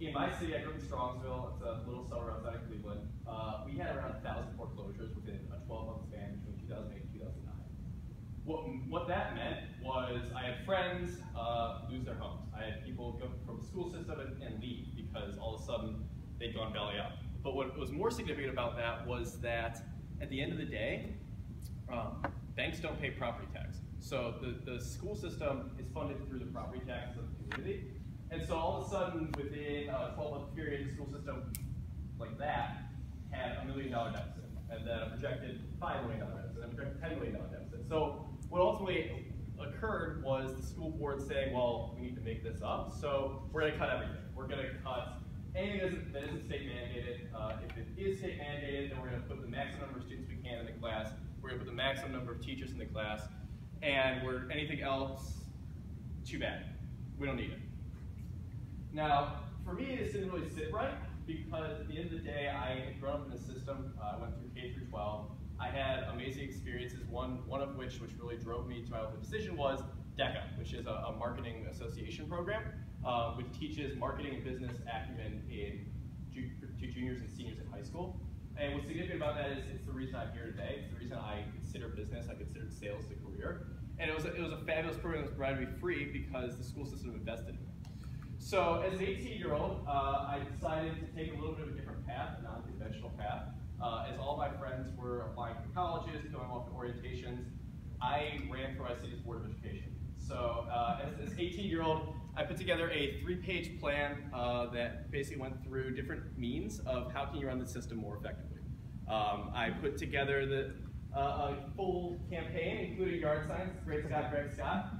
in my city, I grew up in Strongsville. It's a little suburb outside of Cleveland. We had around 1,000 foreclosures within a 12-month span between 2008 and 2009. What that meant was I had friends lose their homes. I had people go from the school system and leave because all of a sudden they'd gone belly up. But what was more significant about that was that at the end of the day, banks don't pay property tax. So the school system is funded through the property taxes of the community. And so all of a sudden, within a 12-month period, the school system like that had $1 million deficit, and then a projected $5 million deficit, and a projected $10 million deficit. So what ultimately occurred was the school board saying, well, we need to make this up, so we're going to cut everything. We're going to cut anything that isn't state mandated. If it is state mandated, then we're going to put the maximum number of students we can in the class. We're going to put the maximum number of teachers in the class, and anything else, too bad. We don't need it. Now, for me, this didn't really sit right because at the end of the day, I had grown up in a system. I went through K through 12. I had amazing experiences. One of which really drove me to my ultimate decision was DECA, which is a marketing association program, which teaches marketing and business acumen to juniors and seniors in high school. And what's significant about that is it's the reason I'm here today. It's the reason I consider business, I considered sales a career. And it was a fabulous program that was provided me free because the school system invested in it. So as an 18-year-old, I decided to take a little bit of a different path, a non-conventional path. As all my friends were applying for colleges, going off to orientations, I ran for my city's Board of Education. So as an 18-year-old, I put together a 3-page plan that basically went through different means of how can you run the system more effectively. I put together a full campaign, including yard signs, Great Scott, Greg Scott.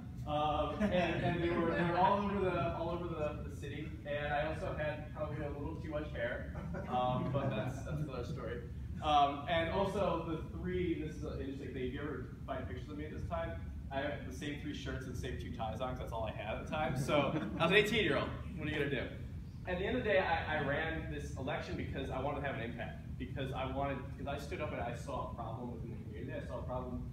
And they were all over the city, and I also had probably a little too much hair, but that's another story. And also this is an interesting thing. If you ever find pictures of me at this time, I have the same 3 shirts and the same 2 ties on because that's all I had at the time. So I was an 18-year-old. What are you gonna do? At the end of the day, I ran this election because I wanted to have an impact. Because I stood up and I saw a problem within the community. I saw a problem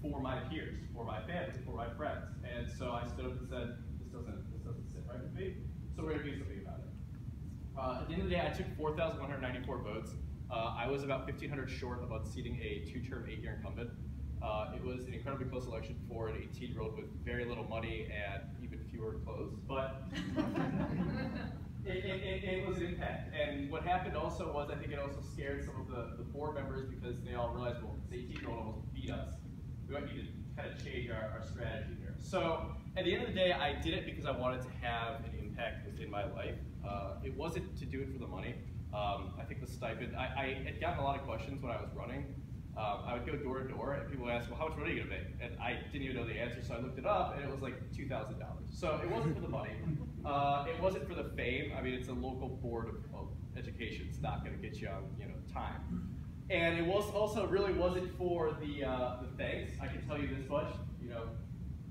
for my peers, for my family, for my friends. And so I stood up and said, this doesn't sit right with me, so we're gonna do something about it. At the end of the day, I took 4,194 votes. I was about 1,500 short of unseating a 2-term, 8-year incumbent. It was an incredibly close election for an 18-year-old with very little money and even fewer clothes, but it was an impact. And what happened also was, I think it also scared some of the board members because they all realized, well, this 18-year-old almost beat us. We might need to kind of change our strategy here. So at the end of the day, I did it because I wanted to have an impact within my life. It wasn't to do it for the money. I think the stipend, I had gotten a lot of questions when I was running. I would go door to door and people would ask, well, how much money are you gonna make? And I didn't even know the answer, so I looked it up and it was like $2,000. So it wasn't for the money. It wasn't for the fame. I mean, it's a local board of education. It's not gonna get you on time. And it really wasn't for the thanks. I can tell you this much,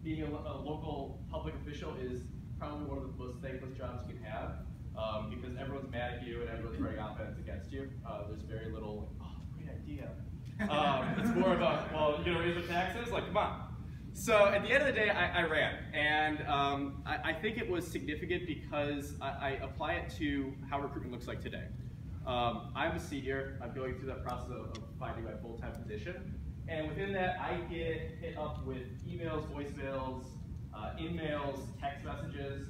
being a local public official is probably one of the most thankless jobs you can have because everyone's mad at you and everyone's writing op-eds against you. There's very little, oh, great idea. It's more about, well, raise the taxes, like, come on. So at the end of the day, I ran, and I think it was significant because I apply it to how recruitment looks like today. I'm a senior. I'm going through that process of finding my full-time position. And within that, I get hit up with emails, voicemails, in-mails, text messages,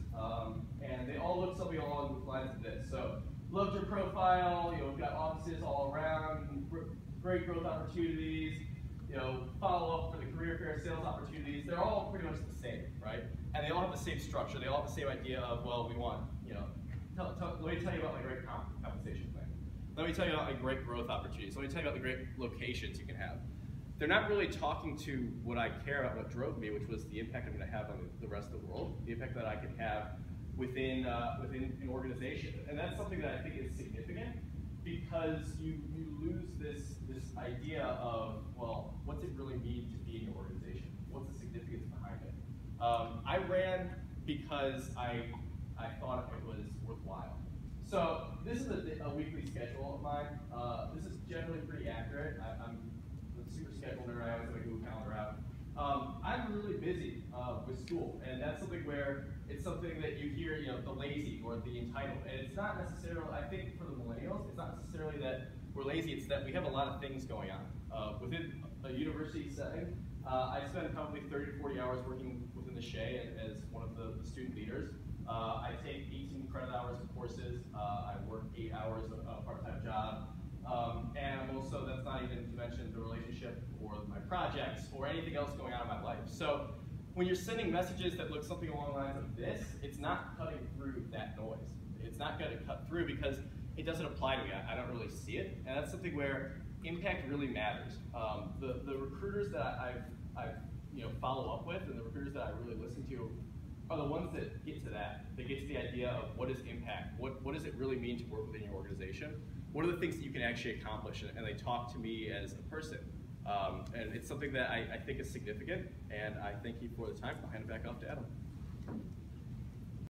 and they all look something along the lines of this. So, loved your profile, we've got offices all around, great growth opportunities, follow up for the career fair, sales opportunities. They're all pretty much the same, right? And they all have the same structure. They all have the same idea of, well, we want, let me tell you about my great compensation plan. Let me tell you about my great growth opportunities. Let me tell you about the great locations you can have. They're not really talking to what I care about, what drove me, which was the impact I'm going to have on the rest of the world, the impact that I can have within an organization. And that's something that I think is significant because you lose this idea of, well, what's it really mean to be in an organization? What's the significance behind it? I ran because I thought it was worthwhile. So this is a weekly schedule of mine. This is generally pretty accurate. I'm a super scheduler. I always have a Google Calendar out. I I'm really busy with school, and that's something where it's something that you hear, the lazy or the entitled, and it's not necessarily, I think for the millennials, it's not necessarily that we're lazy, it's that we have a lot of things going on. Within a university setting, I spend probably 30 to 40 hours working within the SHE as one of the student leaders. I take 18 credit hours of courses, I work 8 hours of a part-time job, and I'm also, that's not even to mention the relationship or my projects or anything else going on in my life. So when you're sending messages that look something along the lines of this, it's not cutting through that noise. It's not going to cut through because it doesn't apply to me. I don't really see it, and that's something where impact really matters. The recruiters that I've follow up with, and the recruiters that I really listen to, are the ones that get to that. They get to the idea of what is impact, what does it really mean to work within your organization, what are the things that you can actually accomplish, and they talk to me as a person. And it's something that I think is significant, and I thank you for the time. I'll hand it back off to Adam.